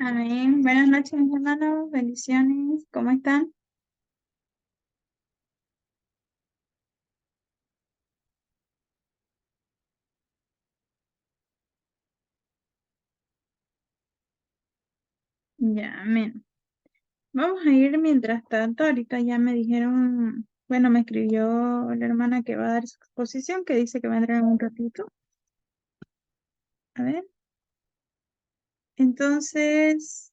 Amén. Buenas noches, mis hermanos. Bendiciones. ¿Cómo están? Ya, amén. Vamos a ir mientras tanto. Ahorita ya me dijeron, bueno, me escribió la hermana que va a dar su exposición, que dice que vendrá en un ratito. A ver. Entonces,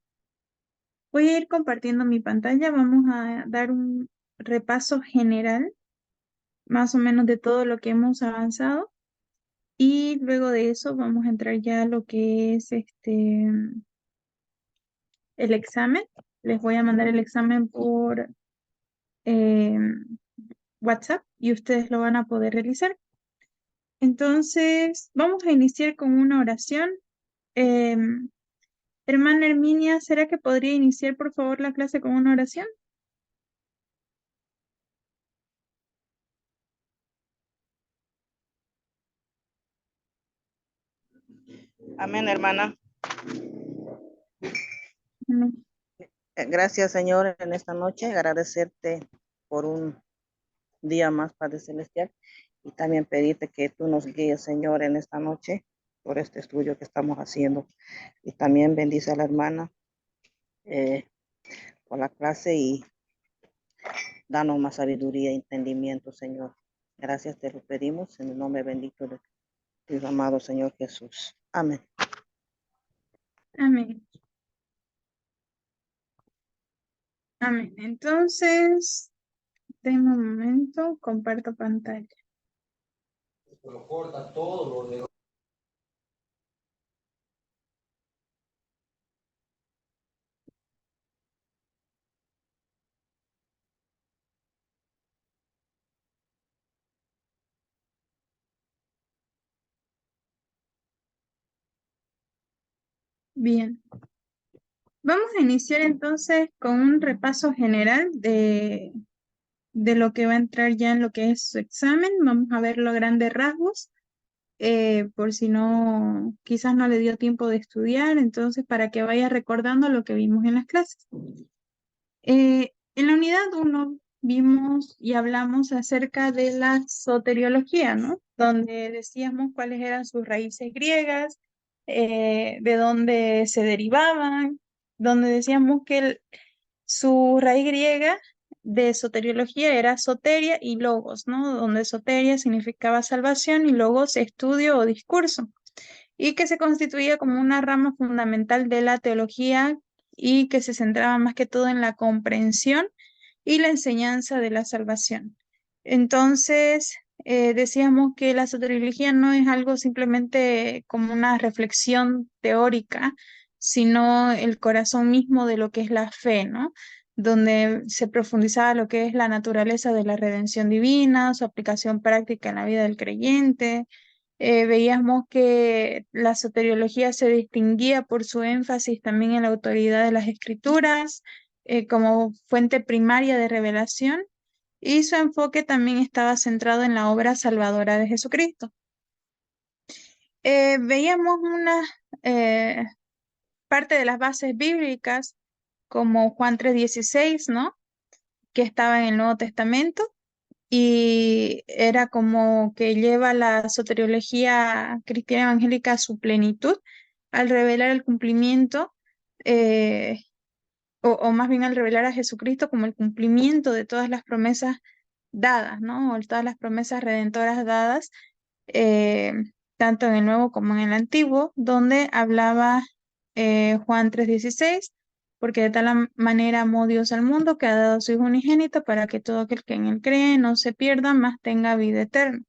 voy a ir compartiendo mi pantalla. Vamos a dar un repaso general, más o menos de todo lo que hemos avanzado. Y luego de eso vamos a entrar ya a lo que es el examen. Les voy a mandar el examen por eh, WhatsApp y ustedes lo van a poder realizar. Entonces, vamos a iniciar con una oración. Eh, Hermana Herminia, ¿será que podría iniciar por favor la clase con una oración? Amén, hermana. Amén. Gracias, Señor, en esta noche. Agradecerte por un día más, Padre Celestial. Y también pedirte que tú nos guíes, Señor, en esta noche por este estudio que estamos haciendo. Y también bendice a la hermana por la clase y danos más sabiduría e entendimiento, Señor. Gracias te lo pedimos en el nombre bendito de tu amado Señor Jesús. Amén. Amén. Amén. Entonces, denme un momento, comparto pantalla. Lo corta todo lo de... Bien. Vamos a iniciar entonces con un repaso general de lo que va a entrar ya en lo que es su examen. Vamos a ver los grandes rasgos, por si no, quizás no le dio tiempo de estudiar, entonces para que vaya recordando lo que vimos en las clases. En la unidad 1 vimos y hablamos acerca de la soteriología, ¿no? Donde decíamos cuáles eran sus raíces griegas, de dónde se derivaban, donde decíamos que su raíz griega de soteriología era soteria y logos, ¿no? Donde soteria significaba salvación y logos estudio o discurso, y que se constituía como una rama fundamental de la teología y que se centraba más que todo en la comprensión y la enseñanza de la salvación. Entonces, decíamos que la soteriología no es algo simplemente como una reflexión teórica, sino el corazón mismo de lo que es la fe, ¿no? Donde se profundizaba lo que es la naturaleza de la redención divina, su aplicación práctica en la vida del creyente. Veíamos que la soteriología se distinguía por su énfasis también en la autoridad de las escrituras, como fuente primaria de revelación, y su enfoque también estaba centrado en la obra salvadora de Jesucristo. Veíamos una parte de las bases bíblicas, como Juan 3:16, ¿no? Que estaba en el Nuevo Testamento, y era como que lleva la soteriología cristiana evangélica a su plenitud al revelar el cumplimiento, eh, o más bien al revelar a Jesucristo como el cumplimiento de todas las promesas dadas, ¿no? O todas las promesas redentoras dadas, eh, tanto en el Nuevo como en el Antiguo, donde hablaba Juan 3:16, porque de tal manera amó Dios al mundo que ha dado a su Hijo unigénito para que todo aquel que en él cree no se pierda, mas tenga vida eterna.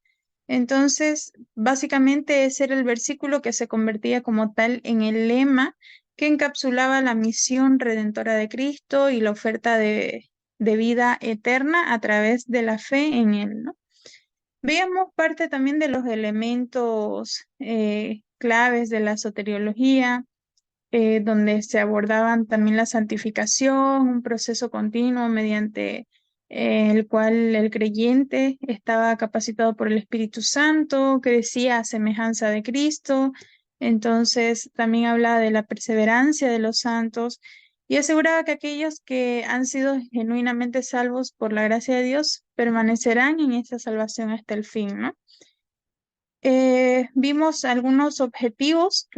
Entonces, básicamente ese era el versículo que se convertía como tal en el lema que encapsulaba la misión redentora de Cristo y la oferta de vida eterna a través de la fe en Él, ¿no? Veíamos parte también de los elementos claves de la soteriología, donde se abordaban también la santificación, un proceso continuo mediante el cual el creyente estaba capacitado por el Espíritu Santo, crecía a semejanza de Cristo, Entonces también hablaba de la perseverancia de los santos y aseguraba que aquellos que han sido genuinamente salvos por la gracia de Dios permanecerán en esta salvación hasta el fin, ¿no? Vimos algunos objetivos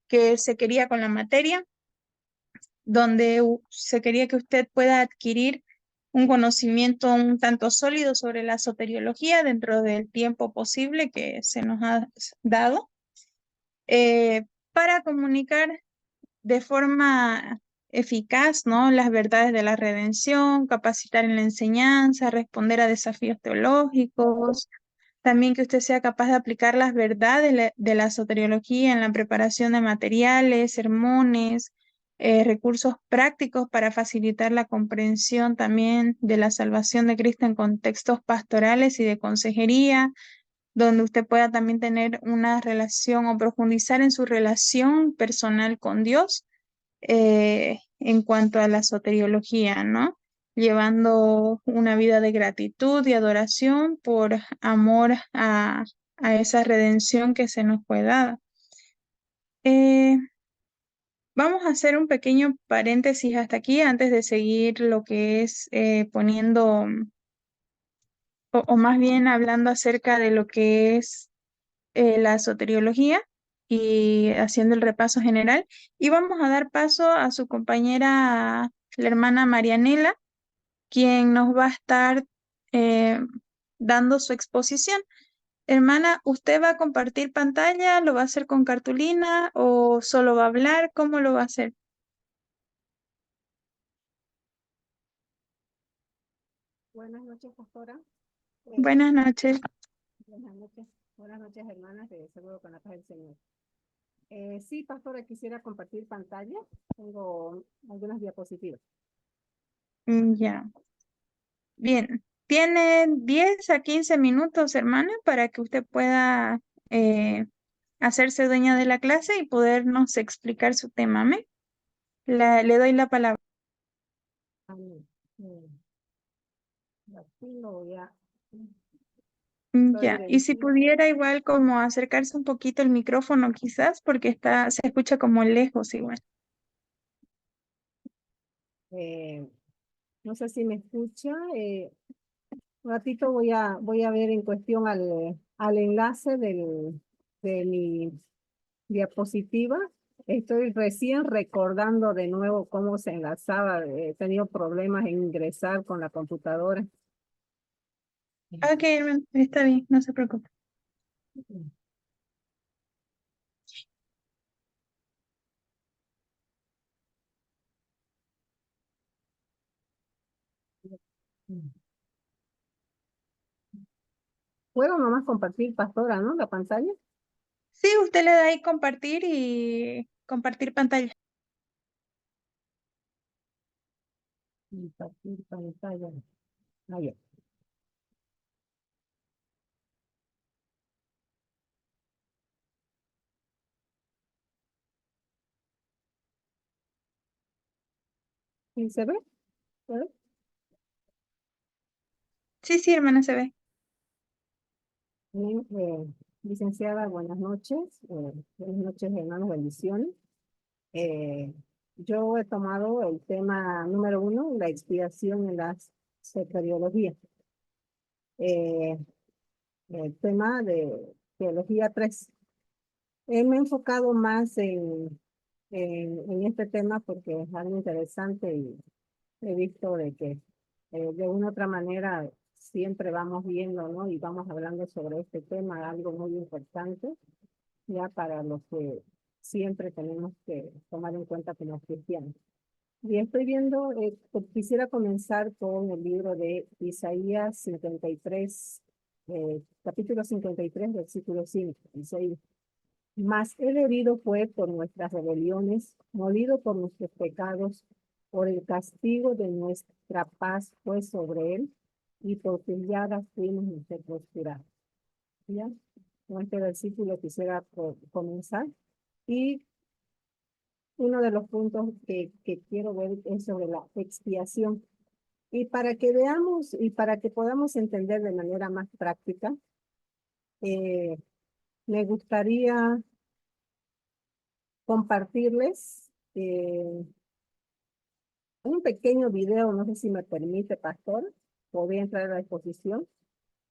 que se quería con la materia, donde se quería que usted pueda adquirir un conocimiento un tanto sólido sobre la soteriología dentro del tiempo posible que se nos ha dado, para comunicar de forma eficaz, ¿no?, las verdades de la redención, capacitar en la enseñanza, responder a desafíos teológicos, también que usted sea capaz de aplicar las verdades de la soteriología en la preparación de materiales, sermones, recursos prácticos para facilitar la comprensión también de la salvación de Cristo en contextos pastorales y de consejería, donde usted pueda también tener una relación o profundizar en su relación personal con Dios, en cuanto a la soteriología, ¿no? Llevando una vida de gratitud y adoración por amor a esa redención que se nos fue dada. Vamos a hacer un pequeño paréntesis hasta aquí antes de seguir lo que es poniendo, o más bien hablando acerca de lo que es la soteriología y haciendo el repaso general. Y vamos a dar paso a su compañera, la hermana Marianela, quien nos va a estar eh, dando su exposición. Hermana, ¿usted va a compartir pantalla? ¿Lo va a hacer con cartulina o solo va a hablar? ¿Cómo lo va a hacer? Buenas noches, pastora. Buenas noches. Buenas noches, hermanas, de Seguro con la Paz del Señor. Sí, pastora, quisiera compartir pantalla. Tengo algunas diapositivas. Ya. Bien. Tiene 10 a 15 minutos, hermana, para que usted pueda hacerse dueña de la clase y podernos explicar su tema. ¿Me? Le doy la palabra. Amén. Aquí lo voy a... Ya, y si pudiera igual como acercarse un poquito el micrófono quizás, porque se escucha como lejos igual. No sé si me escucha. Un ratito voy a ver en cuestión al enlace de mi diapositiva. Estoy recién recordando de nuevo cómo se enlazaba. He tenido problemas en ingresar con la computadora. Ok, hermano, está bien, no se preocupe. ¿Puedo nomás compartir, pastora, no? La pantalla. Sí, usted le da ahí compartir y compartir pantalla. Compartir pantalla. Ahí está. ¿Sí se ve? ¿Se ve? Sí, sí, hermana, se ve. Bien, licenciada, buenas noches. Buenas noches, hermanos, bendiciones. Yo he tomado el tema número 1, la expiación en la soteriología. El tema de teología 3. Me he enfocado más en este tema porque es algo interesante y he visto de que de una u otra manera siempre vamos viendo, ¿no? Y vamos hablando sobre este tema, algo muy importante, ya para los que siempre tenemos que tomar en cuenta como cristianos. Y estoy viendo, quisiera comenzar con el libro de Isaías 53, capítulo 53, versículo 5. Dice ahí: mas él herido fue por nuestras rebeliones, molido por nuestros pecados, por el castigo de nuestra paz fue sobre él, y por sus llagas fuimos nosotros curados. ¿Ya? Con este versículo quisiera comenzar. Y uno de los puntos que quiero ver es sobre la expiación. Y para que veamos y para que podamos entender de manera más práctica, me gustaría compartirles un pequeño video, no sé si me permite, pastor, podría entrar a la exposición.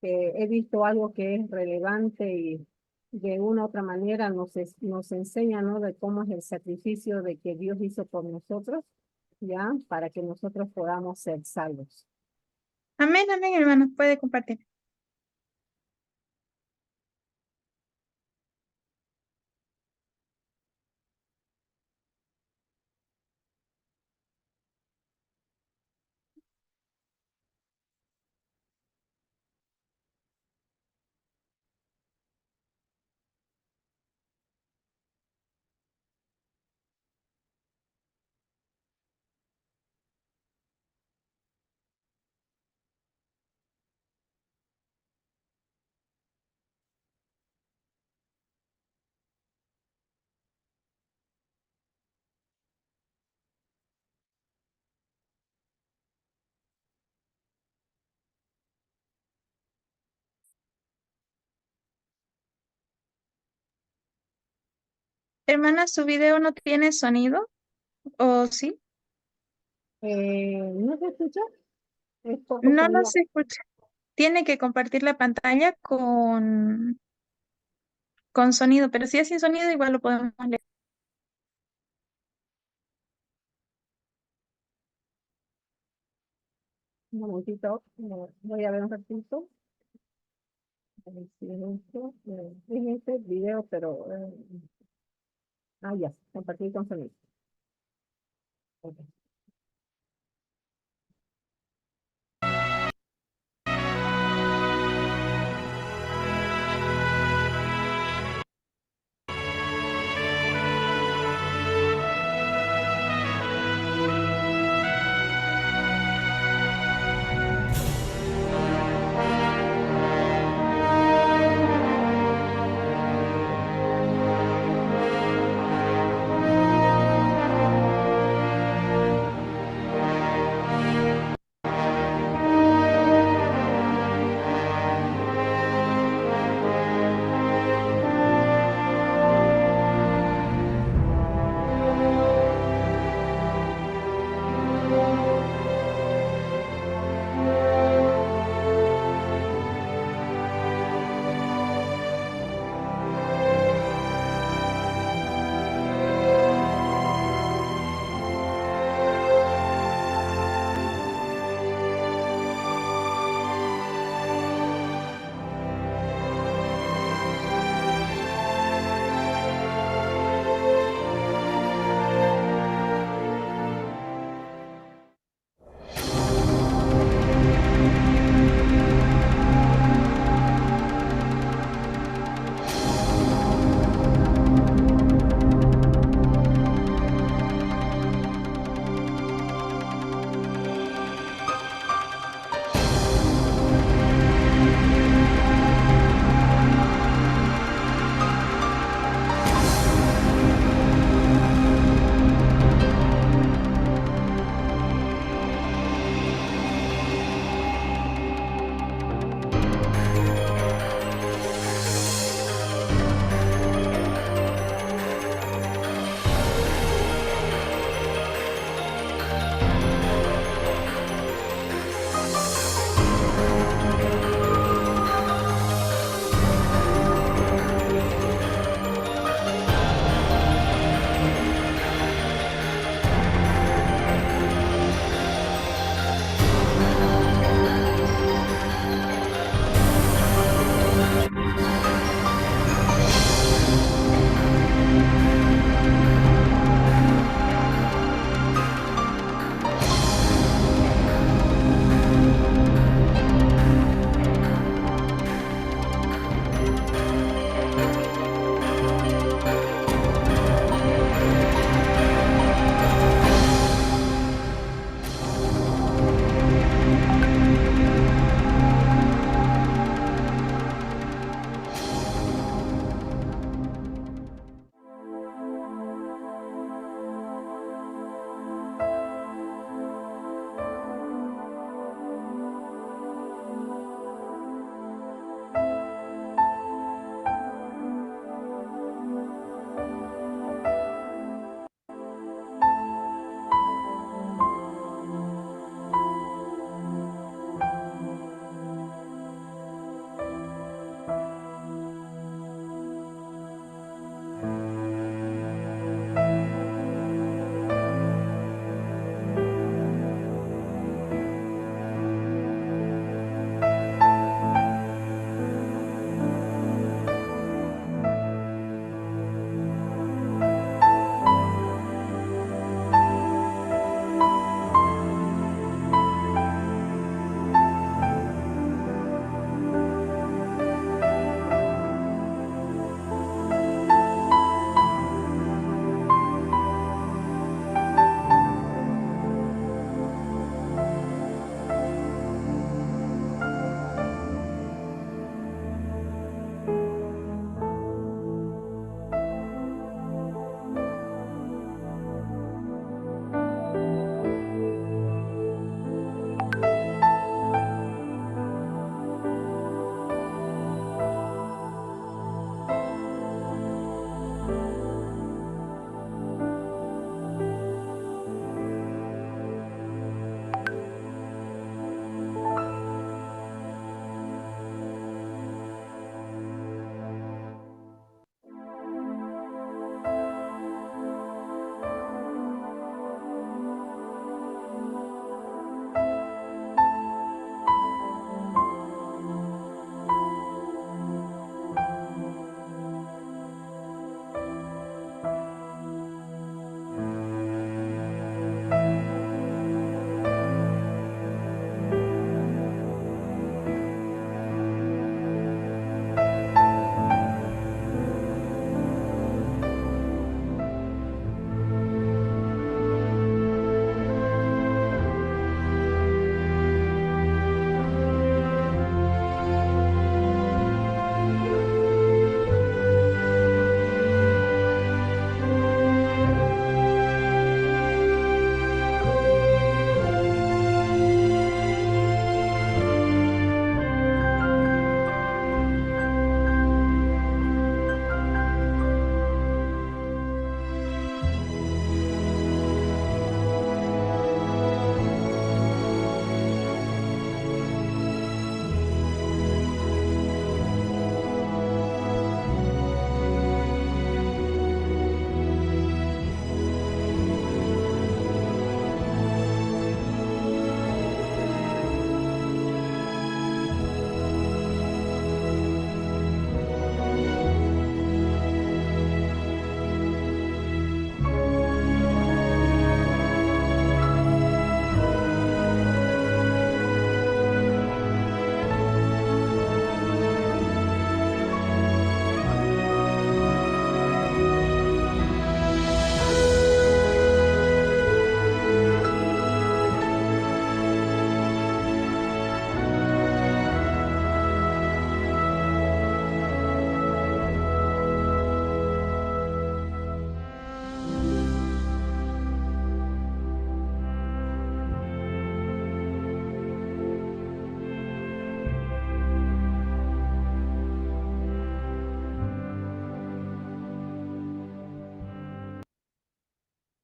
He visto algo que es relevante y de una u otra manera nos enseña, ¿no? De cómo es el sacrificio de que Dios hizo por nosotros, ¿ya? Para que nosotros podamos ser salvos. Amén, amén, hermanos, puede compartir. Hermana, ¿su video no tiene sonido? ¿O sí? ¿No se escucha? Es poco No, no sonido. se escucha. Tiene que compartir la pantalla con sonido, pero si es sin sonido, igual lo podemos leer. Un momentito, voy a ver un ratito. A ver si es este video, pero ya, compartir con sonido. Ok.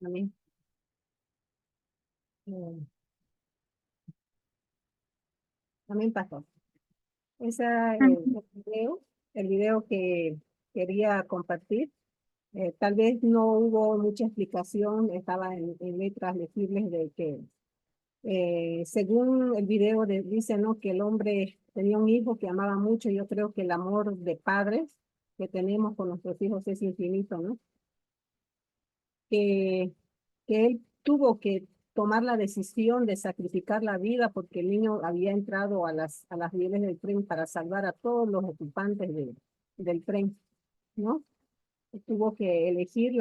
Amén. Eh, Amén, pastor. Esa, el video que quería compartir, tal vez no hubo mucha explicación, estaba en letras legibles de que, según el video dice, ¿no? Que el hombre tenía un hijo que amaba mucho. Yo creo que el amor de padres que tenemos con nuestros hijos es infinito, ¿no? Que, que él tuvo que tomar la decisión de sacrificar la vida porque el niño había entrado a las rieles del tren para salvar a todos los ocupantes del tren, ¿no? Tuvo que elegir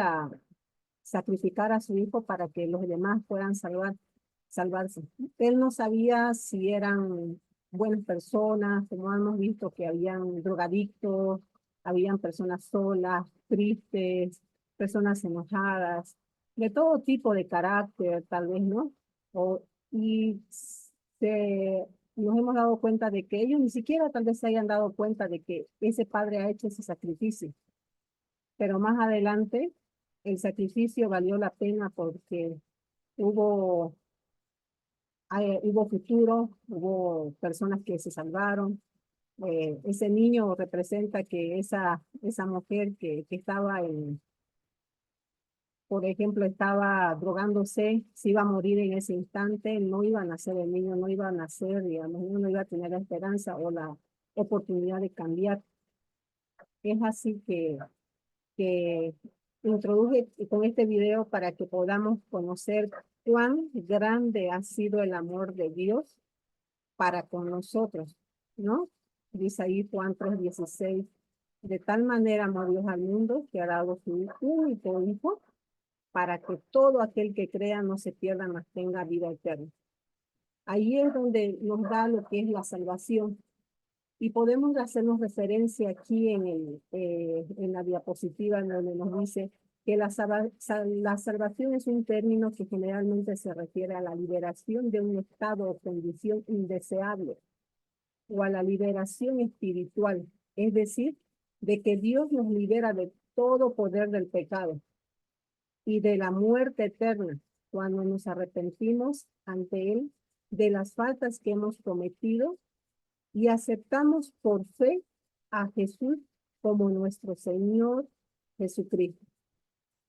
sacrificar a su hijo para que los demás puedan salvarse. Él no sabía si eran buenas personas, como hemos visto que habían drogadictos, habían personas solas, tristes, personas enojadas, de todo tipo de carácter, tal vez, ¿no? O, y nos hemos dado cuenta de que ellos ni siquiera tal vez se hayan dado cuenta de que ese padre ha hecho ese sacrificio. Pero más adelante el sacrificio valió la pena porque hubo, hubo futuro, hubo personas que se salvaron. Ese niño representa que esa mujer que estaba por ejemplo, estaba drogándose, se iba a morir en ese instante, no iba a nacer el niño, no iba a nacer, digamos, no iba a tener la esperanza o la oportunidad de cambiar. Es así que introduje con este video para que podamos conocer cuán grande ha sido el amor de Dios para con nosotros, ¿no? Dice ahí Juan 3:16, de tal manera amó Dios al mundo que ha dado su único hijo para que todo aquel que crea no se pierda, mas tenga vida eterna. Ahí es donde nos da lo que es la salvación. Y podemos hacernos referencia aquí en la diapositiva donde nos dice que la salvación es un término que generalmente se refiere a la liberación de un estado o condición indeseable o a la liberación espiritual, es decir, de que Dios nos libera de todo poder del pecado y de la muerte eterna cuando nos arrepentimos ante Él de las faltas que hemos cometido y aceptamos por fe a Jesús como nuestro Señor Jesucristo.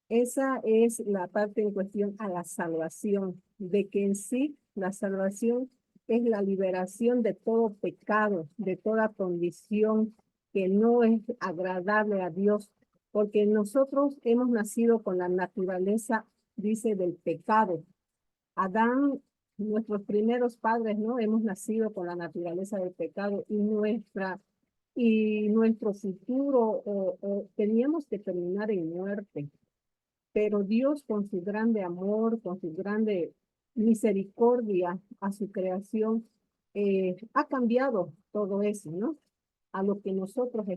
Esa es la parte en cuestión a la salvación, de que en sí la salvación es la liberación de todo pecado, de toda condición que no es agradable a Dios, porque nosotros hemos nacido con la naturaleza, dice, del pecado. Adán, nuestros primeros padres, ¿no? Hemos nacido con la naturaleza del pecado y nuestro futuro teníamos que terminar en muerte. Pero Dios con su grande amor, con su grande misericordia a su creación, ha cambiado todo eso, ¿no? A lo que nosotros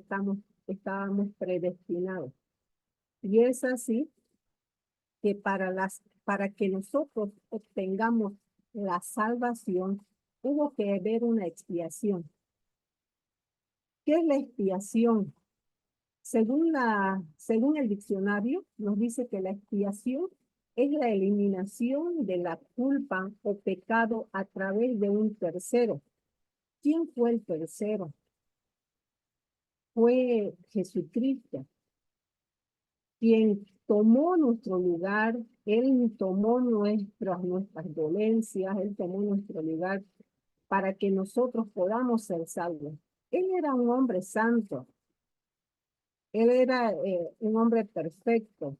estábamos predestinados. Y es así que para que nosotros obtengamos la salvación, hubo que haber una expiación. ¿Qué es la expiación? Según el diccionario, nos dice que la expiación es la eliminación de la culpa o pecado a través de un tercero. ¿Quién fue el tercero? Fue Jesucristo, quien tomó nuestro lugar. Él tomó nuestras dolencias, Él tomó nuestro lugar para que nosotros podamos ser salvos. Él era un hombre santo, Él era un hombre perfecto.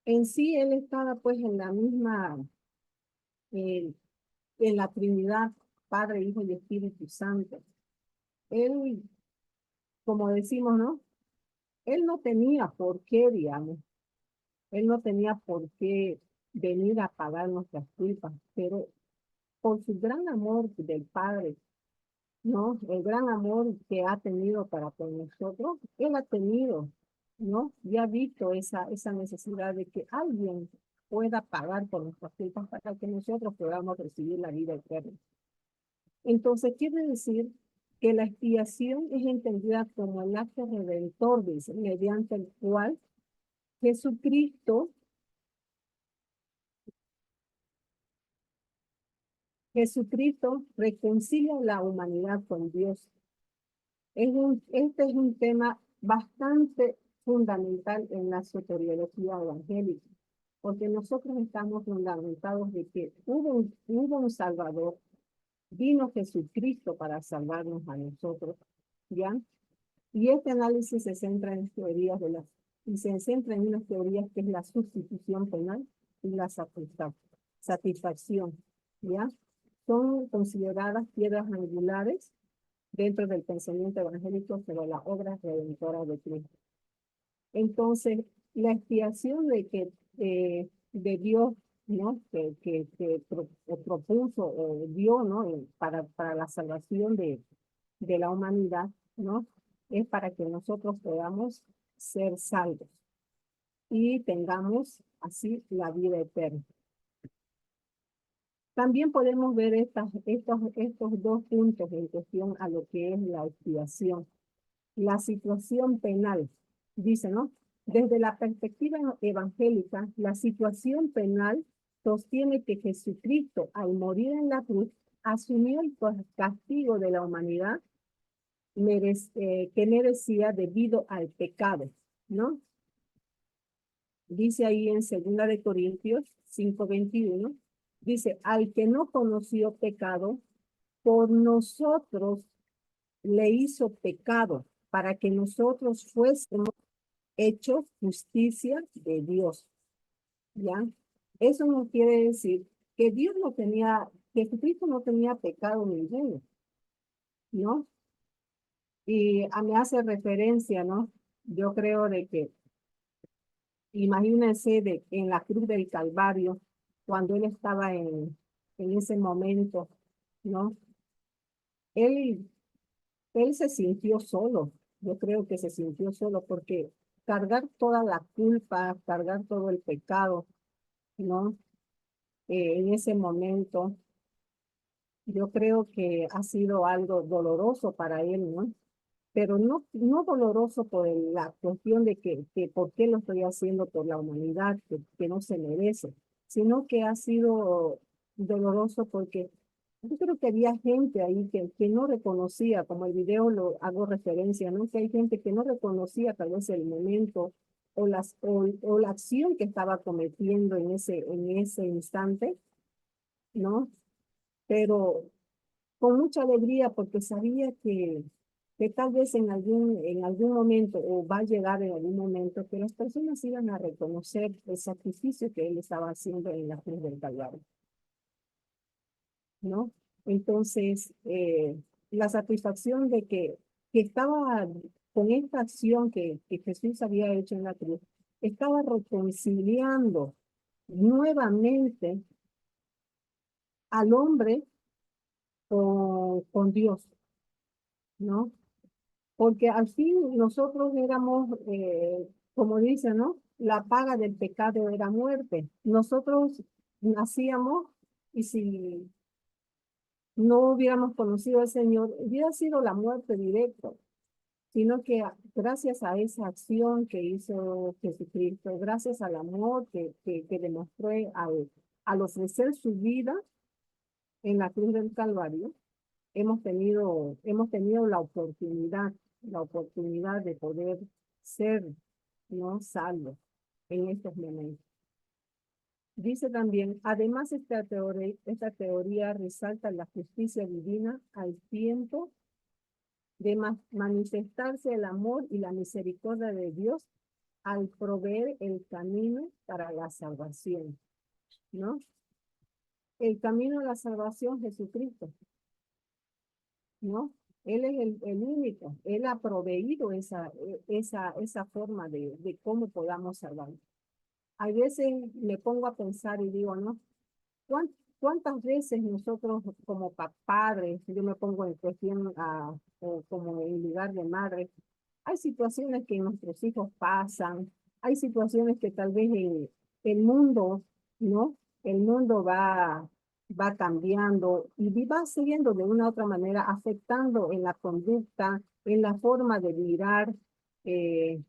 En sí, Él estaba pues en la misma, eh, en la Trinidad, Padre, Hijo y Espíritu Santo. Él, como decimos, ¿no? Él no tenía por qué, digamos, Él no tenía por qué venir a pagar nuestras culpas, pero por su gran amor del Padre, ¿no? El gran amor que ha tenido para con nosotros, Él ha tenido, ¿no? Y ha visto esa necesidad de que alguien pueda pagar por nuestras culpas para que nosotros podamos recibir la vida eterna. Entonces, quiere decir que la expiación es entendida como el acto redentor, dice, mediante el cual Jesucristo Jesucristo reconcilia a la humanidad con Dios. Este es un tema bastante fundamental en la soteriología evangélica, porque nosotros estamos fundamentados de que hubo un Salvador, vino Jesucristo para salvarnos a nosotros, ¿ya? Y este análisis se centra en teorías y se centra en unas teorías que es la sustitución penal y la satisfacción, ¿ya? Son consideradas piedras angulares dentro del pensamiento evangélico sobre la obra redentora de Cristo. Entonces, la expiación de Dios, ¿no? Que propuso o dio, ¿no? Para la salvación de la humanidad, ¿no? Es para que nosotros podamos ser salvos y tengamos así la vida eterna. También podemos ver estos dos puntos en cuestión a lo que es la expiación. La situación penal, dice, ¿no? Desde la perspectiva evangélica, la situación penal sostiene que Jesucristo, al morir en la cruz, asumió el castigo de la humanidad que merecía debido al pecado, ¿no? Dice ahí en 2 Corintios 5:21, dice, al que no conoció pecado, por nosotros le hizo pecado, para que nosotros fuésemos hechos justicia de Dios, ¿ya? Eso no quiere decir que Jesucristo no tenía pecado ninguno, ¿no? Y me hace referencia, ¿no? Yo creo de que, imagínense en la cruz del Calvario, cuando él estaba en ese momento, ¿no? Él, él se sintió solo, yo creo que se sintió solo porque cargar toda la culpa, cargar todo el pecado, ¿no? En ese momento, yo creo que ha sido algo doloroso para él, ¿no? Pero no doloroso por la cuestión de que por qué lo estoy haciendo por la humanidad, que no se merece, sino que ha sido doloroso porque yo creo que había gente ahí que no reconocía, como el video lo hago referencia, ¿no? Que hay gente que no reconocía tal vez el momento o la acción que estaba cometiendo en ese instante, ¿no? Pero con mucha alegría porque sabía que tal vez en algún momento, o va a llegar en algún momento, que las personas iban a reconocer el sacrificio que él estaba haciendo en la cruz del Calvario, ¿no? Entonces, la satisfacción de que estaba con esta acción que Jesús había hecho en la cruz, estaba reconciliando nuevamente al hombre con Dios, ¿no? Porque al fin nosotros éramos, como dice, ¿no? La paga del pecado era muerte. Nosotros nacíamos y si no hubiéramos conocido al Señor, hubiera sido la muerte directa, sino que gracias a esa acción que hizo Jesucristo, gracias al amor que demostró al ofrecer su vida en la cruz del Calvario, hemos tenido la oportunidad de poder ser, ¿no? Salvos en estos momentos. Dice también, además esta teoría resalta la justicia divina al tiempo de manifestarse el amor y la misericordia de Dios al proveer el camino para la salvación, ¿no? El camino a la salvación, Jesucristo, ¿no? Él es el único, Él ha proveído esa forma de cómo podamos salvar. A veces me pongo a pensar y digo, ¿no? ¿Cuántas veces nosotros como padres, yo me pongo en cuestión o como en lugar de madre, hay situaciones que nuestros hijos pasan, hay situaciones que tal vez el mundo, ¿no? El mundo va cambiando y va siguiendo de una u otra manera, afectando en la conducta, en la forma de mirar eh,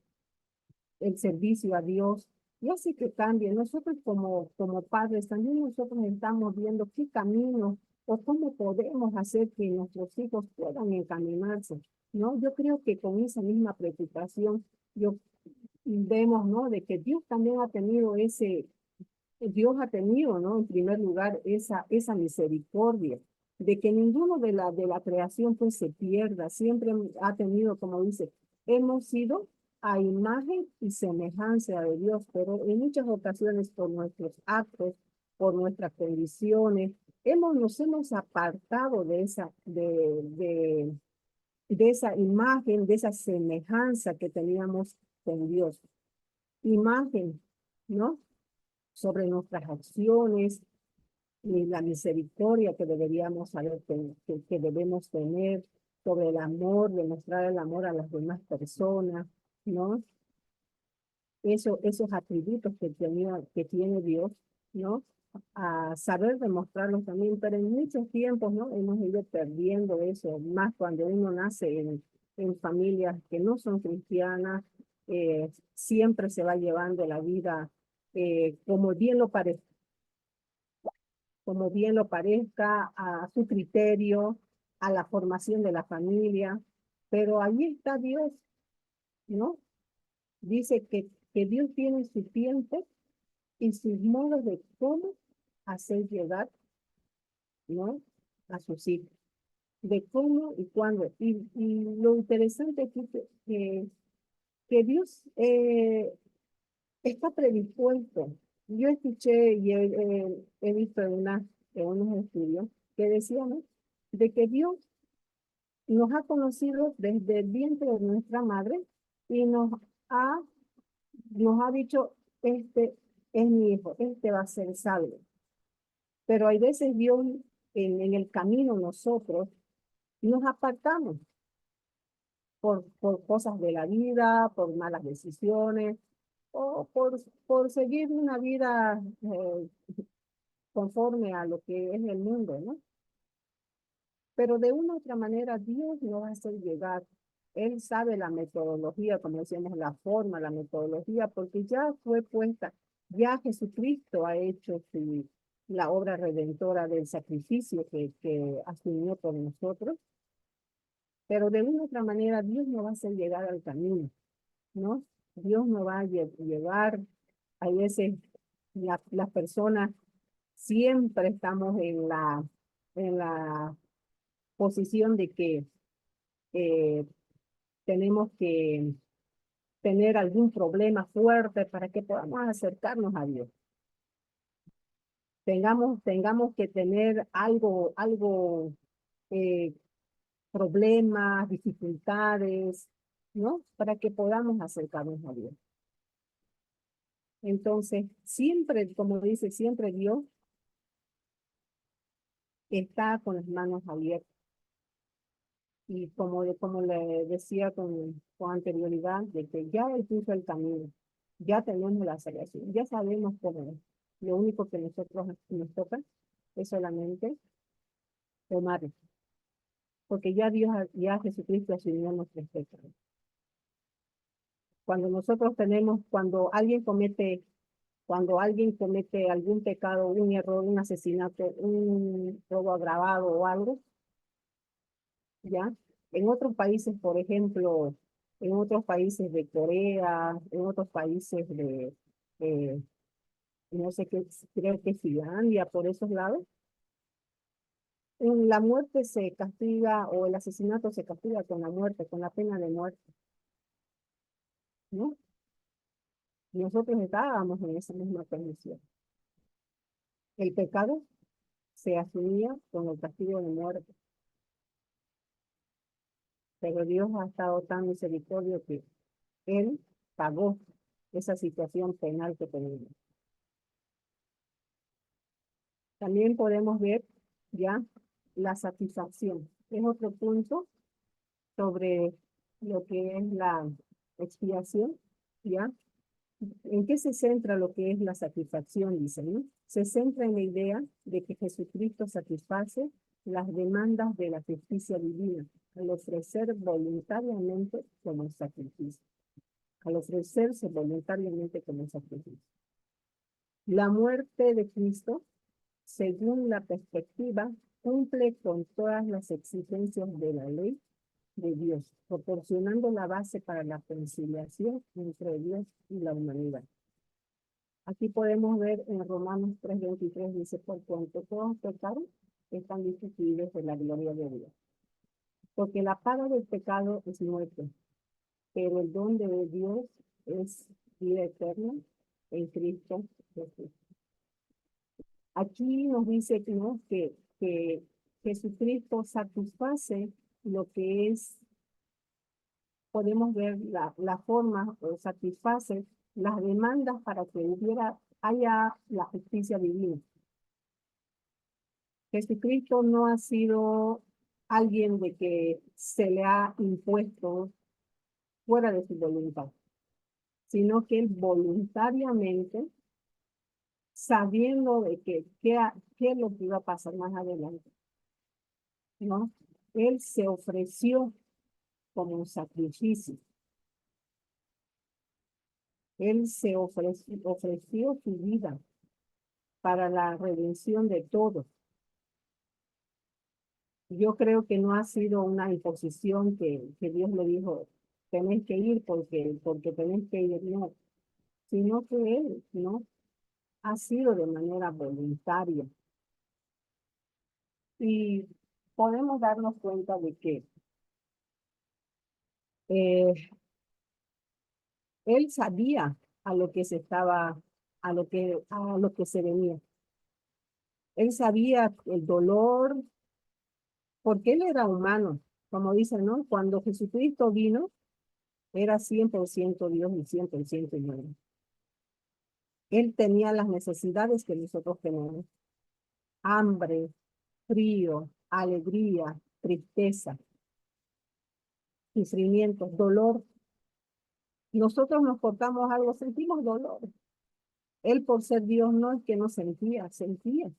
el servicio a Dios. Y así que cambie. Nosotros como padres también nosotros estamos viendo qué camino o cómo podemos hacer que nuestros hijos puedan encaminarse, ¿no? Yo creo que con esa misma preocupación, vemos, ¿no? De que Dios también ha tenido Dios ha tenido, ¿no? En primer lugar, esa misericordia de que ninguno de la creación pues se pierda. Siempre ha tenido, como dice, hemos sido a imagen y semejanza de Dios, pero en muchas ocasiones por nuestros actos, por nuestras condiciones, nos hemos apartado de esa imagen, de esa semejanza que teníamos con Dios. Imagen, ¿no? Sobre nuestras acciones y la misericordia que deberíamos saber que debemos tener, sobre el amor, demostrar el amor a las demás personas, ¿no? Esos atributos que tiene Dios, ¿no? A saber demostrarlos también, pero en muchos tiempos, ¿no? Hemos ido perdiendo eso, más cuando uno nace en familias que no son cristianas, siempre se va llevando la vida como bien lo parezca, a su criterio, a la formación de la familia, pero allí está Dios, ¿no? Dice que Dios tiene su tiempo y sus modos de cómo hacer llegar, ¿no? A sus hijos, de cómo y cuándo. Y lo interesante es que Dios está predispuesto. Yo escuché y he visto en unos estudios que decían, ¿no? De que Dios nos ha conocido desde el vientre de nuestra madre y ha, nos ha dicho, este es mi hijo, este va a ser salvo. Pero hay veces Dios en el camino nosotros nos apartamos por cosas de la vida, por malas decisiones o por seguir una vida conforme a lo que es el mundo, ¿no? Pero de una u otra manera Dios nos va a hacer llegar. Él sabe la metodología, como decíamos, la forma, la metodología, porque ya fue puesta, ya Jesucristo ha hecho la obra redentora del sacrificio que asumió por nosotros, pero de una u otra manera Dios nos va a hacer llegar al camino, ¿no? Dios nos va a llevar, a veces las personas siempre estamos en la posición de que eh, tenemos que tener algún problema fuerte para que podamos acercarnos a Dios. Tengamos que tener eh, problemas, dificultades, ¿no? Para que podamos acercarnos a Dios. Entonces, siempre, como dice, siempre Dios está con las manos abiertas. Y como le decía con anterioridad, de que ya Él puso el camino, ya tenemos la salvación, ya sabemos cómo es. Lo único que nosotros nos toca es solamente tomarlo, porque ya Jesucristo asumió nuestros pecados. Cuando alguien comete algún pecado, un error, un asesinato, un robo agravado o algo, ¿ya? En otros países, por ejemplo, en otros países de Corea, en otros países eh, no sé qué, creo que Finlandia, por esos lados, la muerte se castiga o el asesinato se castiga con la muerte, con la pena de muerte, ¿no? Nosotros estábamos en esa misma condición. El pecado se asumía con el castigo de muerte, pero Dios ha estado tan misericordioso que Él pagó esa situación penal que teníamos. También podemos ver ya la satisfacción. Es otro punto sobre lo que es la expiación, ¿ya? ¿En qué se centra lo que es la satisfacción? Dice, ¿no? Se centra en la idea de que Jesucristo satisface las demandas de la justicia divina al ofrecer voluntariamente como sacrificio. Al ofrecerse voluntariamente como sacrificio. La muerte de Cristo, según la perspectiva cumple con todas las exigencias de la ley de Dios, proporcionando la base para la conciliación entre Dios y la humanidad. Aquí podemos ver en Romanos 3:23 dice, por cuanto todos pecaron, están destituidos de la gloria de Dios. Porque la paga del pecado es muerte, pero el don de Dios es vida eterna en Cristo Jesús. Aquí nos dice ¿no? que Jesucristo satisface lo que es, podemos ver la forma, o satisface las demandas para que haya la justicia divina. Jesucristo no ha sido alguien de que se le ha impuesto fuera de su voluntad, sino que él voluntariamente, sabiendo de qué es lo que iba a pasar más adelante, ¿no? Él se ofreció como un sacrificio. Él se ofreció su vida para la redención de todos. Yo creo que no ha sido una imposición que Dios le dijo, tenéis que ir porque tenéis que ir, no, sino que él, ¿no? Ha sido de manera voluntaria. Y podemos darnos cuenta de que él sabía a lo que se estaba, a lo que se venía. Él sabía el dolor, porque él era humano, como dicen, ¿no? Cuando Jesucristo vino, era 100% Dios y 100% humano. Él tenía las necesidades que nosotros tenemos. Hambre, frío, alegría, tristeza, sufrimiento, dolor. Nosotros nos cortamos algo, sentimos dolor. Él por ser Dios no es que no sentía, sentía.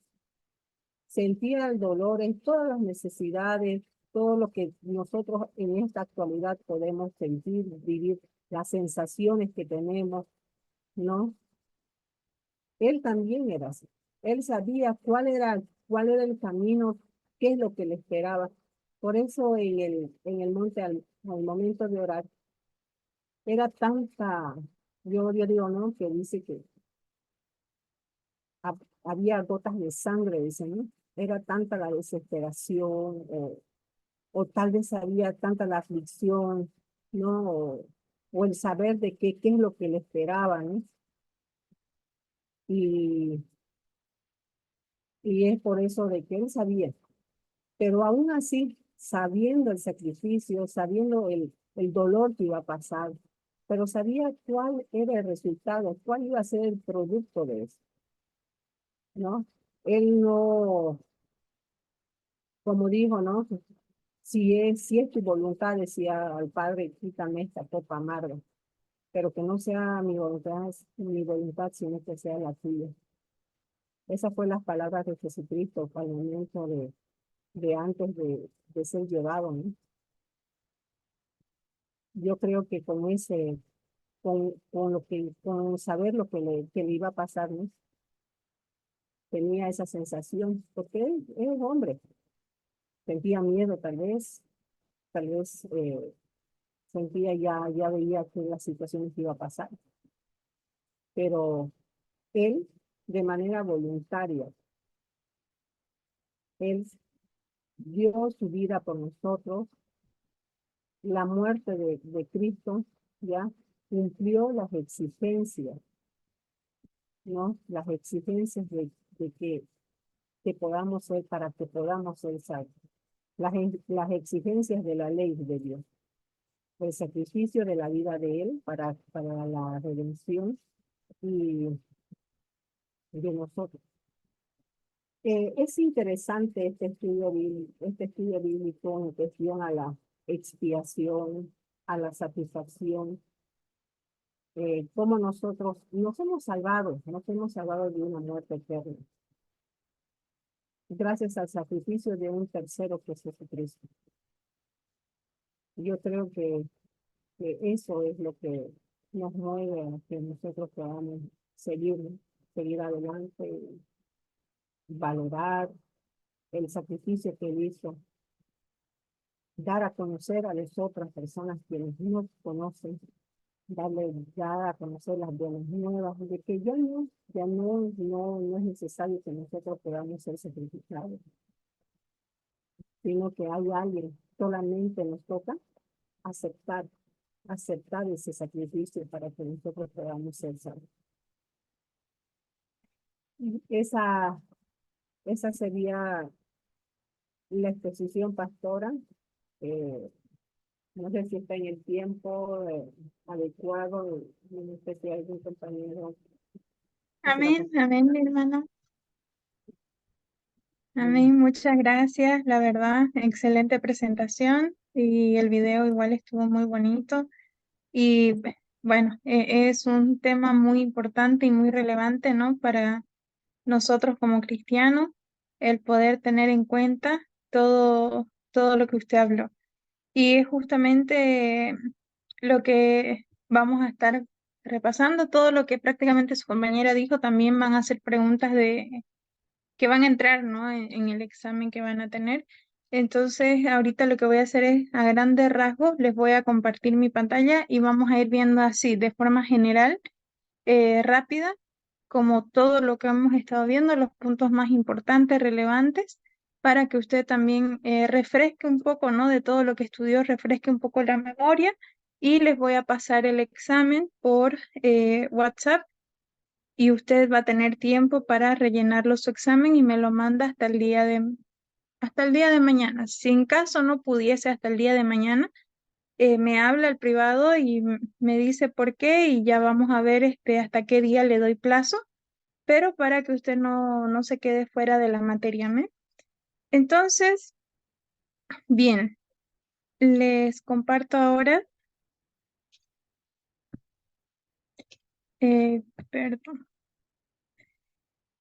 Sentía el dolor en todas las necesidades, todo lo que nosotros en esta actualidad podemos sentir, vivir, las sensaciones que tenemos, ¿no? Él también era así. Él sabía cuál era el camino, qué es lo que le esperaba. Por eso en el monte, al momento de orar, era tanta, yo digo, ¿no? Que dice que había gotas de sangre, dice, ¿no? Era tanta la desesperación, o tal vez había tanta la aflicción, ¿no? O el saber de qué es lo que le esperaba, ¿no? Y, y es por eso de que él sabía. Pero aún así, sabiendo el sacrificio, sabiendo el dolor que iba a pasar, pero sabía cuál era el resultado, cuál iba a ser el producto de eso, ¿no? Él no, como dijo, ¿no? Si es tu voluntad, decía al Padre, quítame esta copa amarga, pero que no sea mi voluntad, sino que sea la tuya. Esas fueron las palabras de Jesucristo al momento de antes de ser llevado, ¿no? Yo creo que con saber lo que le iba a pasar, ¿no? Tenía esa sensación, porque él es hombre, sentía miedo tal vez sentía ya veía que la situación que iba a pasar, pero él de manera voluntaria, él dio su vida por nosotros, la muerte de Cristo, ya cumplió las exigencias, ¿no? Las exigencias de que podamos ser, para que podamos ser salvos. Las exigencias de la ley de Dios. El sacrificio de la vida de Él para la redención y de nosotros. Es interesante este estudio bíblico en cuestión a la expiación, a la satisfacción, cómo nosotros nos hemos salvado de una muerte eterna, gracias al sacrificio de un tercero que es Jesucristo. Yo creo que eso es lo que nos mueve a que nosotros podamos seguir adelante, valorar el sacrificio que él hizo, dar a conocer a las otras personas quienes no conocen, dar a conocer las buenas nuevas, de que no es necesario que nosotros podamos ser sacrificados, sino que hay alguien, solamente nos toca aceptar, aceptar ese sacrificio para que nosotros podamos ser salvos. Esa, esa sería la exposición, pastora. No sé si está en el tiempo adecuado, no sé si hay algún compañero. Amén, amén, mi hermana. Amén, muchas gracias. La verdad, excelente presentación y el video igual estuvo muy bonito. Y bueno, es un tema muy importante y muy relevante, ¿no? Para nosotros como cristianos, el poder tener en cuenta todo lo que usted habló. Y es justamente lo que vamos a estar repasando, todo lo que prácticamente su compañera dijo, también van a ser preguntas que van a entrar, ¿no? en el examen que van a tener. Entonces, ahorita lo que voy a hacer es, a grandes rasgos, les voy a compartir mi pantalla y vamos a ir viendo así, de forma general, rápida, como todo lo que hemos estado viendo, los puntos más importantes, relevantes, para que usted también refresque un poco, ¿no? De todo lo que estudió, refresque un poco la memoria y les voy a pasar el examen por WhatsApp y usted va a tener tiempo para rellenarlo su examen y me lo manda hasta el día de mañana. Si en caso no pudiese hasta el día de mañana, me habla al privado y me dice por qué y ya vamos a ver hasta qué día le doy plazo, pero para que usted no se quede fuera de la materia. ¿Me? Entonces, bien, les comparto ahora, perdón,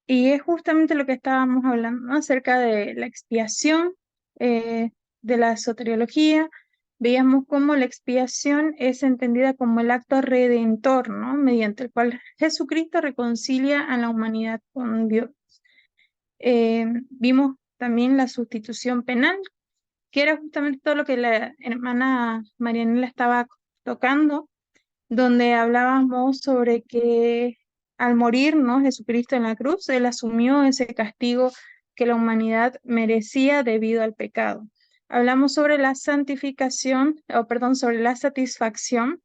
y es justamente lo que estábamos hablando, ¿no? Acerca de la expiación, de la soteriología. Veíamos cómo la expiación es entendida como el acto redentor, ¿no? Mediante el cual Jesucristo reconcilia a la humanidad con Dios. Vimos también la sustitución penal, que era justamente todo lo que la hermana Marianela estaba tocando, donde hablábamos sobre que al morir, ¿no? Jesucristo en la cruz, Él asumió ese castigo que la humanidad merecía debido al pecado. Hablamos sobre la santificación, o perdón, sobre la satisfacción,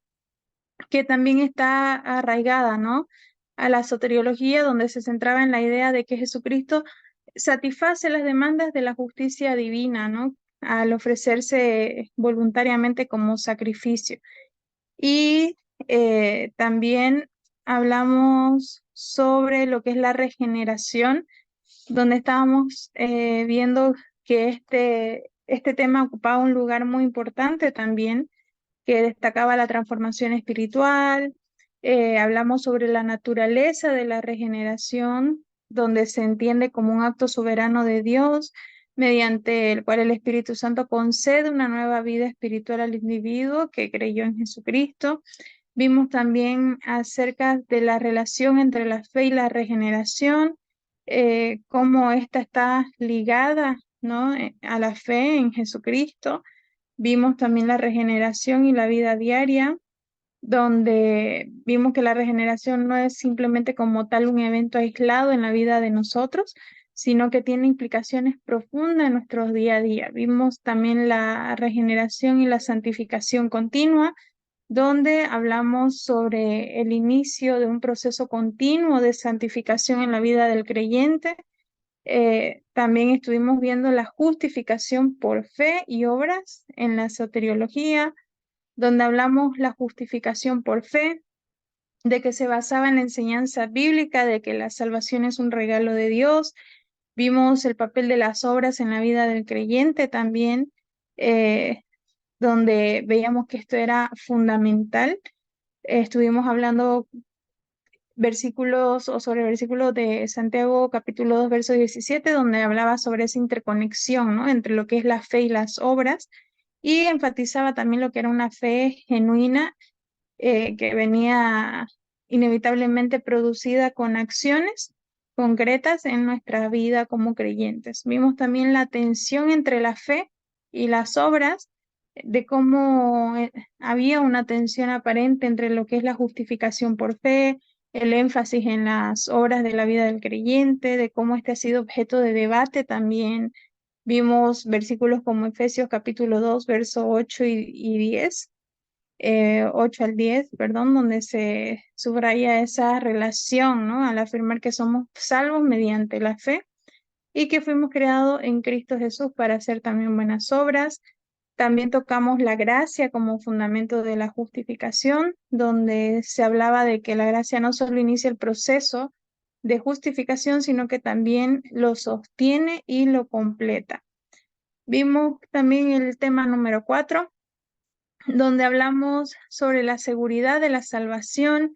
que también está arraigada, ¿no? A la soteriología, donde se centraba en la idea de que Jesucristo satisface las demandas de la justicia divina, ¿no? Al ofrecerse voluntariamente como sacrificio. Y también hablamos sobre lo que es la regeneración, donde estábamos viendo que este tema ocupaba un lugar muy importante también, que destacaba la transformación espiritual. Hablamos sobre la naturaleza de la regeneración, donde se entiende como un acto soberano de Dios, mediante el cual el Espíritu Santo concede una nueva vida espiritual al individuo que creyó en Jesucristo. Vimos también acerca de la relación entre la fe y la regeneración, cómo esta está ligada, ¿no? A la fe en Jesucristo. Vimos también la regeneración y la vida diaria, donde vimos que la regeneración no es simplemente como tal un evento aislado en la vida de nosotros, sino que tiene implicaciones profundas en nuestros día a día. Vimos también la regeneración y la santificación continua, donde hablamos sobre el inicio de un proceso continuo de santificación en la vida del creyente. También estuvimos viendo la justificación por fe y obras en la soteriología, donde hablamos la justificación por fe, de que se basaba en la enseñanza bíblica, de que la salvación es un regalo de Dios. Vimos el papel de las obras en la vida del creyente también, donde veíamos que esto era fundamental. Estuvimos hablando versículos o sobre versículos de Santiago capítulo 2 verso 17, donde hablaba sobre esa interconexión, ¿no? Entre lo que es la fe y las obras, y enfatizaba también lo que era una fe genuina, que venía inevitablemente producida con acciones, concretas en nuestra vida como creyentes. Vimos también la tensión entre la fe y las obras, de cómo había una tensión aparente entre lo que es la justificación por fe, el énfasis en las obras de la vida del creyente, de cómo este ha sido objeto de debate también. Vimos versículos como Efesios capítulo 2, verso 8 y 10, 8 al 10, perdón, donde se subraya esa relación, ¿no? Al afirmar que somos salvos mediante la fe y que fuimos creados en Cristo Jesús para hacer también buenas obras. También tocamos la gracia como fundamento de la justificación, donde se hablaba de que la gracia no solo inicia el proceso de justificación, sino que también lo sostiene y lo completa. Vimos también el tema número 4, donde hablamos sobre la seguridad de la salvación.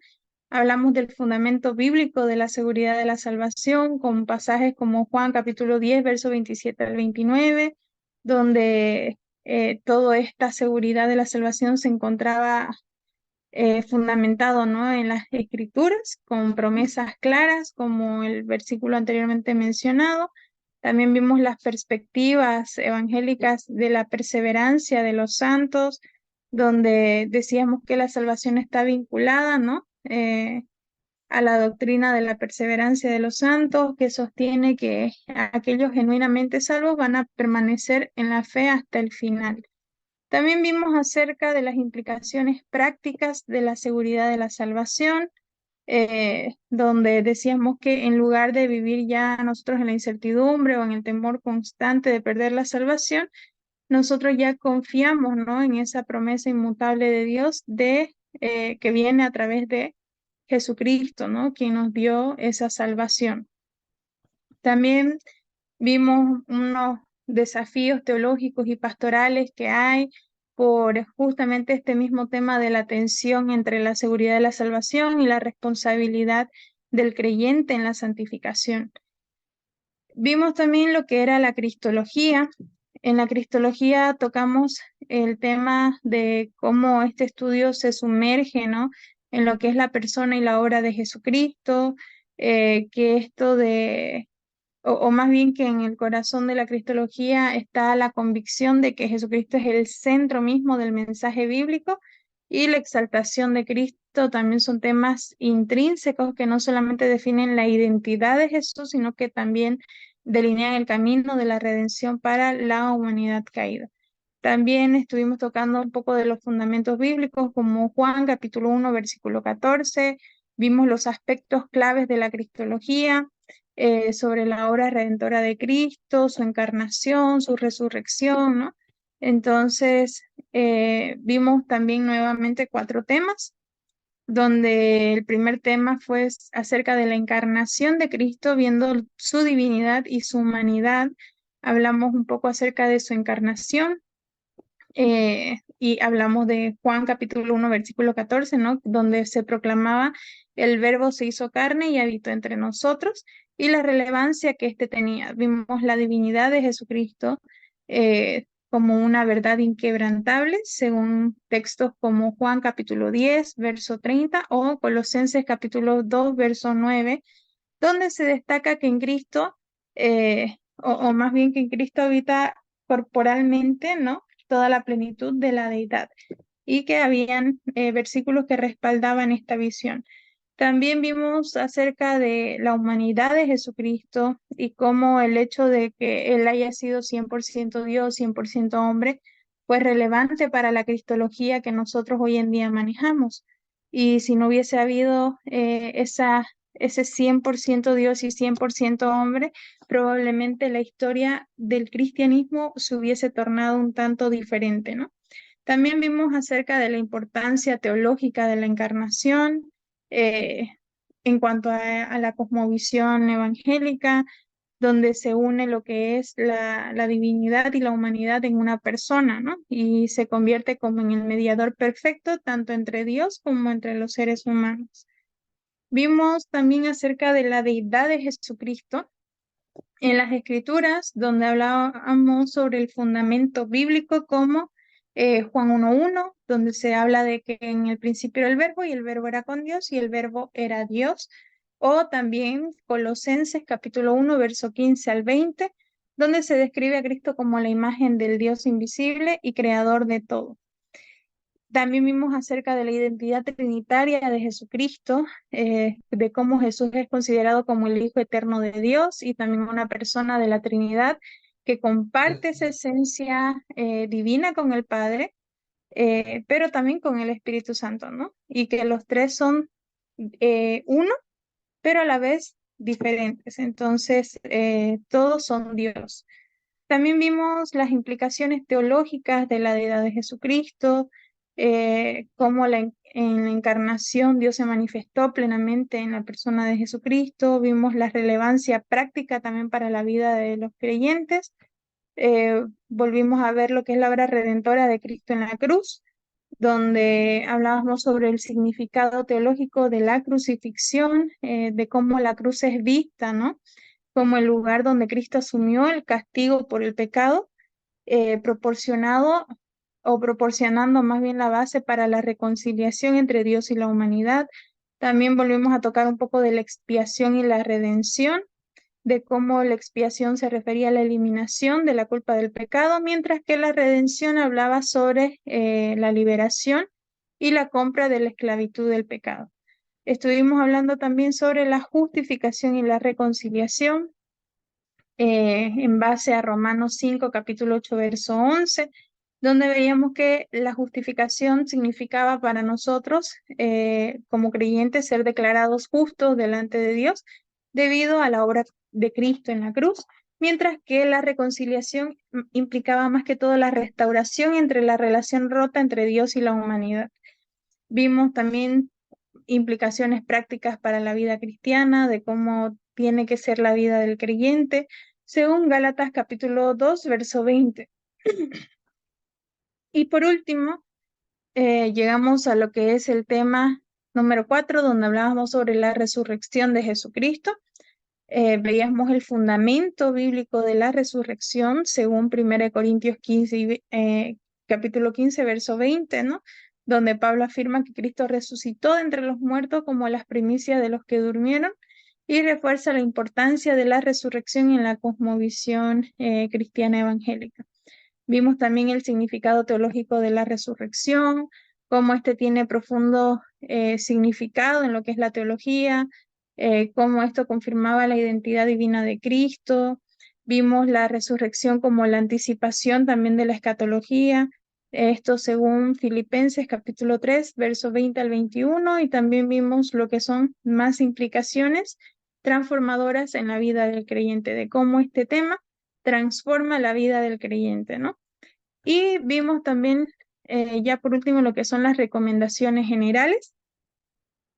Hablamos del fundamento bíblico de la seguridad de la salvación con pasajes como Juan capítulo 10, verso 27 al 29, donde toda esta seguridad de la salvación se encontraba fundamentado, ¿no?, en las escrituras, con promesas claras, como el versículo anteriormente mencionado. También vimos las perspectivas evangélicas de la perseverancia de los santos, donde decíamos que la salvación está vinculada, ¿no?, a la doctrina de la perseverancia de los santos, que sostiene que aquellos genuinamente salvos van a permanecer en la fe hasta el final. También vimos acerca de las implicaciones prácticas de la seguridad de la salvación, donde decíamos que en lugar de vivir ya nosotros en la incertidumbre o en el temor constante de perder la salvación, nosotros ya confiamos, ¿no?, en esa promesa inmutable de Dios que viene a través de Jesucristo, ¿no?, quien nos dio esa salvación. También vimos unos desafíos teológicos y pastorales que hay por justamente este mismo tema de la tensión entre la seguridad de la salvación y la responsabilidad del creyente en la santificación. Vimos también lo que era la cristología. En la cristología tocamos el tema de cómo este estudio se sumerge, ¿no?, en lo que es la persona y la obra de Jesucristo, que esto de o más bien que en el corazón de la cristología está la convicción de que Jesucristo es el centro mismo del mensaje bíblico, y la exaltación de Cristo también son temas intrínsecos que no solamente definen la identidad de Jesús, sino que también delinean el camino de la redención para la humanidad caída. También estuvimos tocando un poco de los fundamentos bíblicos, como Juan capítulo 1, versículo 14. Vimos los aspectos claves de la cristología, sobre la obra redentora de Cristo, su encarnación, su resurrección, ¿no? Entonces, vimos también nuevamente 4 temas, donde el primer tema fue acerca de la encarnación de Cristo, viendo su divinidad y su humanidad. Hablamos un poco acerca de su encarnación, y hablamos de Juan capítulo 1, versículo 14, ¿no?, donde se proclamaba: el verbo se hizo carne y habitó entre nosotros, y la relevancia que éste tenía. Vimos la divinidad de Jesucristo como una verdad inquebrantable, según textos como Juan capítulo 10, verso 30, o Colosenses capítulo 2, verso 9, donde se destaca que en Cristo, o más bien que en Cristo habita corporalmente, ¿no?, toda la plenitud de la deidad, y que habían versículos que respaldaban esta visión. También vimos acerca de la humanidad de Jesucristo y cómo el hecho de que Él haya sido 100% Dios, 100% hombre, fue relevante para la cristología que nosotros hoy en día manejamos. Y si no hubiese habido ese 100% Dios y 100% hombre, probablemente la historia del cristianismo se hubiese tornado un tanto diferente, ¿no? También vimos acerca de la importancia teológica de la encarnación, eh, en cuanto a la cosmovisión evangélica, donde se une lo que es la divinidad y la humanidad en una persona, ¿no? Y se convierte como en el mediador perfecto, tanto entre Dios como entre los seres humanos. Vimos también acerca de la deidad de Jesucristo en las Escrituras, donde hablábamos sobre el fundamento bíblico como Juan 1:1, donde se habla de que en el principio era el verbo y el verbo era con Dios y el verbo era Dios. O también Colosenses capítulo 1, verso 15 al 20, donde se describe a Cristo como la imagen del Dios invisible y creador de todo. También vimos acerca de la identidad trinitaria de Jesucristo, de cómo Jesús es considerado como el Hijo eterno de Dios y también una persona de la Trinidad que comparte esa esencia divina con el Padre, pero también con el Espíritu Santo, ¿no? Y que los tres son uno, pero a la vez diferentes. Entonces, todos son Dios. También vimos las implicaciones teológicas de la deidad de Jesucristo, cómo en la encarnación Dios se manifestó plenamente en la persona de Jesucristo. Vimos la relevancia práctica también para la vida de los creyentes. Volvimos a ver lo que es la obra redentora de Cristo en la cruz, donde hablábamos sobre el significado teológico de la crucifixión, de cómo la cruz es vista, ¿no? Como el lugar donde Cristo asumió el castigo por el pecado, proporcionando más bien la base para la reconciliación entre Dios y la humanidad. También volvimos a tocar un poco de la expiación y la redención, de cómo la expiación se refería a la eliminación de la culpa del pecado, mientras que la redención hablaba sobre la liberación y la compra de la esclavitud del pecado. Estuvimos hablando también sobre la justificación y la reconciliación, en base a Romanos 5, capítulo 8, verso 11, donde veíamos que la justificación significaba para nosotros, como creyentes, ser declarados justos delante de Dios debido a la obra de Cristo en la cruz, mientras que la reconciliación implicaba más que todo la restauración entre la relación rota entre Dios y la humanidad. Vimos también implicaciones prácticas para la vida cristiana, de cómo tiene que ser la vida del creyente, según Gálatas capítulo 2, verso 20. Y por último, llegamos a lo que es el tema número 4, donde hablábamos sobre la resurrección de Jesucristo. Veíamos el fundamento bíblico de la resurrección, según 1 Corintios 15, capítulo 15, verso 20, ¿no? Donde Pablo afirma que Cristo resucitó de entre los muertos como las primicias de los que durmieron, y refuerza la importancia de la resurrección en la cosmovisión cristiana evangélica. Vimos también el significado teológico de la resurrección, cómo este tiene profundo significado en lo que es la teología, cómo esto confirmaba la identidad divina de Cristo. Vimos la resurrección como la anticipación también de la escatología, esto según Filipenses capítulo 3, versos 20 al 21, y también vimos lo que son más implicaciones transformadoras en la vida del creyente, de cómo este tema transforma la vida del creyente, ¿no? Y vimos también, ya por último, lo que son las recomendaciones generales,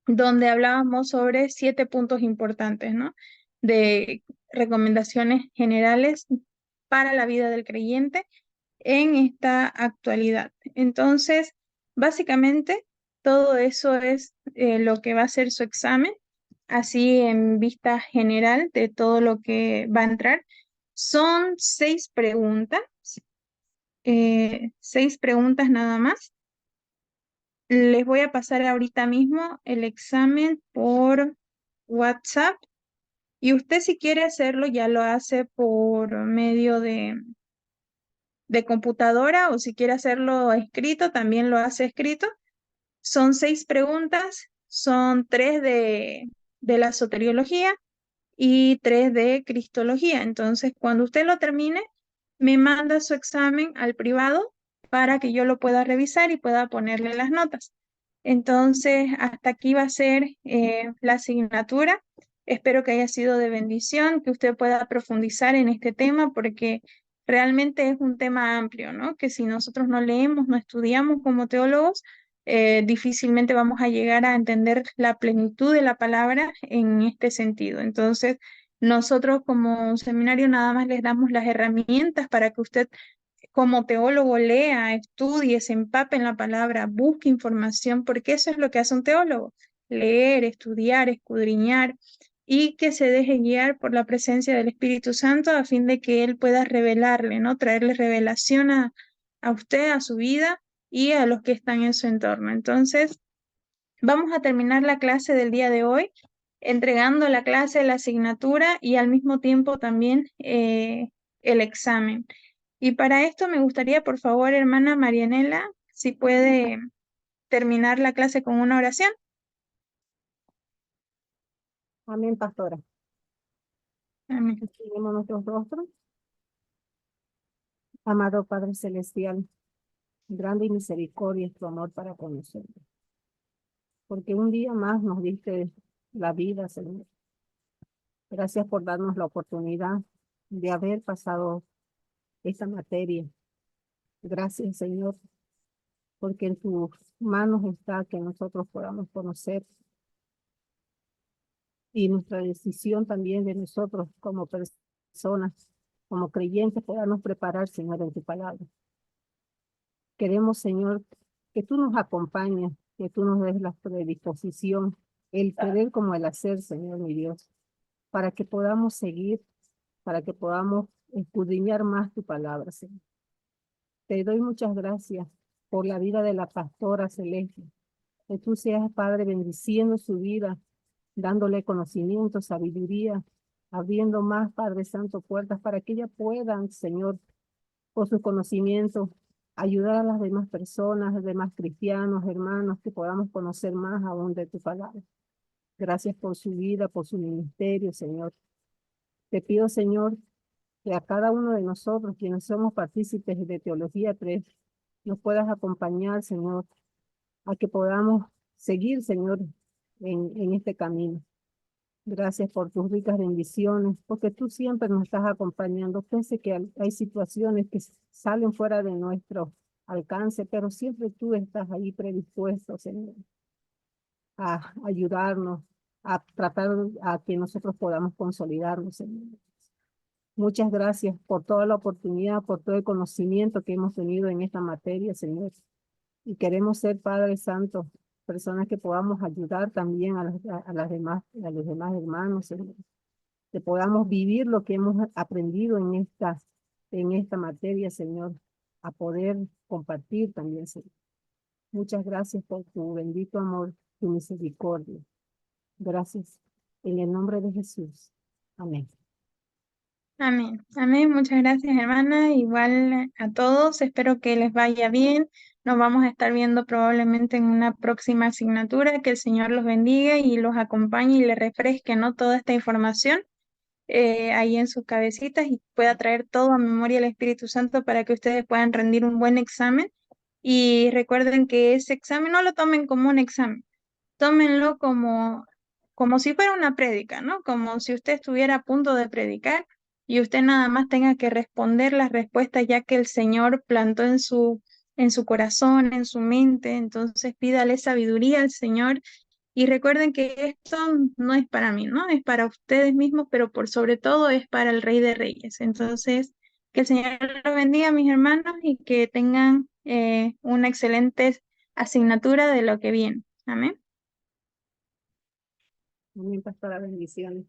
donde hablábamos sobre 7 puntos importantes, ¿no? De recomendaciones generales para la vida del creyente en esta actualidad. Entonces, básicamente, todo eso es lo que va a ser su examen, así en vista general de todo lo que va a entrar. Son 6 preguntas, 6 preguntas nada más. Les voy a pasar ahorita mismo el examen por WhatsApp, y usted, si quiere hacerlo, ya lo hace por medio de computadora, o si quiere hacerlo escrito, también lo hace escrito. Son 6 preguntas, son 3 de la soteriología y 3 de cristología. Entonces, cuando usted lo termine, me manda su examen al privado para que yo lo pueda revisar y pueda ponerle las notas. Entonces, hasta aquí va a ser la asignatura. Espero que haya sido de bendición, que usted pueda profundizar en este tema, porque realmente es un tema amplio, ¿no? Que si nosotros no leemos, no estudiamos como teólogos, difícilmente vamos a llegar a entender la plenitud de la palabra en este sentido. Entonces, nosotros como seminario nada más les damos las herramientas para que usted como teólogo lea, estudie, se empape en la palabra, busque información, porque eso es lo que hace un teólogo: leer, estudiar, escudriñar, y que se deje guiar por la presencia del Espíritu Santo a fin de que Él pueda revelarle, ¿no? Traerle revelación a usted, a su vida y a los que están en su entorno. Entonces, vamos a terminar la clase del día de hoy. entregando la clase, la asignatura y al mismo tiempo también el examen. Y para esto me gustaría, por favor, hermana Marianela, si puede terminar la clase con una oración. Amén, pastora. Amén. Seguimos nuestros rostros. Amado Padre Celestial, grande y misericordia es tu amor para con nosotros. Porque un día más nos diste la vida, Señor. Gracias por darnos la oportunidad de haber pasado esta materia. Gracias, Señor, porque en tus manos está que nosotros podamos conocer y nuestra decisión también de nosotros como personas, como creyentes, podamos preparar, Señor, en tu palabra. Queremos, Señor, que tú nos acompañes, que tú nos des la predisposición, el querer como el hacer, Señor, mi Dios, para que podamos seguir, para que podamos escudriñar más tu palabra, Señor. Te doy muchas gracias por la vida de la pastora Celeste. Que tú seas, Padre, bendiciendo su vida, dándole conocimiento, sabiduría, abriendo más, Padre Santo, puertas para que ella pueda, Señor, por su conocimiento, ayudar a las demás personas, a los demás cristianos, hermanos, que podamos conocer más aún de tu palabra. Gracias por su vida, por su ministerio, Señor. Te pido, Señor, que a cada uno de nosotros, quienes somos partícipes de Teología 3, nos puedas acompañar, Señor, a que podamos seguir, Señor, en este camino. Gracias por tus ricas bendiciones, porque tú siempre nos estás acompañando. Pese que hay situaciones que salen fuera de nuestro alcance, pero siempre tú estás ahí predispuesto, Señor, a ayudarnos, a tratar a que nosotros podamos consolidarnos, Señor. Muchas gracias por toda la oportunidad, por todo el conocimiento que hemos tenido en esta materia, Señor. Y queremos ser, Padre Santo, personas que podamos ayudar también a los demás hermanos, Señor. Que podamos vivir lo que hemos aprendido en esta materia, Señor, a poder compartir también, Señor. Muchas gracias por tu bendito amor, tu misericordia. Gracias. En el nombre de Jesús. Amén. Amén. Amén. Muchas gracias, hermana. Igual a todos. Espero que les vaya bien. Nos vamos a estar viendo probablemente en una próxima asignatura. Que el Señor los bendiga y los acompañe y les refresque, ¿no? Toda esta información ahí en sus cabecitas y pueda traer todo a memoria el Espíritu Santo para que ustedes puedan rendir un buen examen. Y recuerden que ese examen no lo tomen como un examen, tómenlo como si fuera una prédica, ¿no? Como si usted estuviera a punto de predicar y usted nada más tenga que responder las respuestas ya que el Señor plantó en su corazón, en su mente. Entonces pídale sabiduría al Señor y recuerden que esto no es para mí, ¿no? Es para ustedes mismos, pero por sobre todo es para el Rey de Reyes. Entonces, que el Señor los bendiga, mis hermanos, y que tengan una excelente asignatura de lo que viene. Amén. Amén, pastora, bendiciones.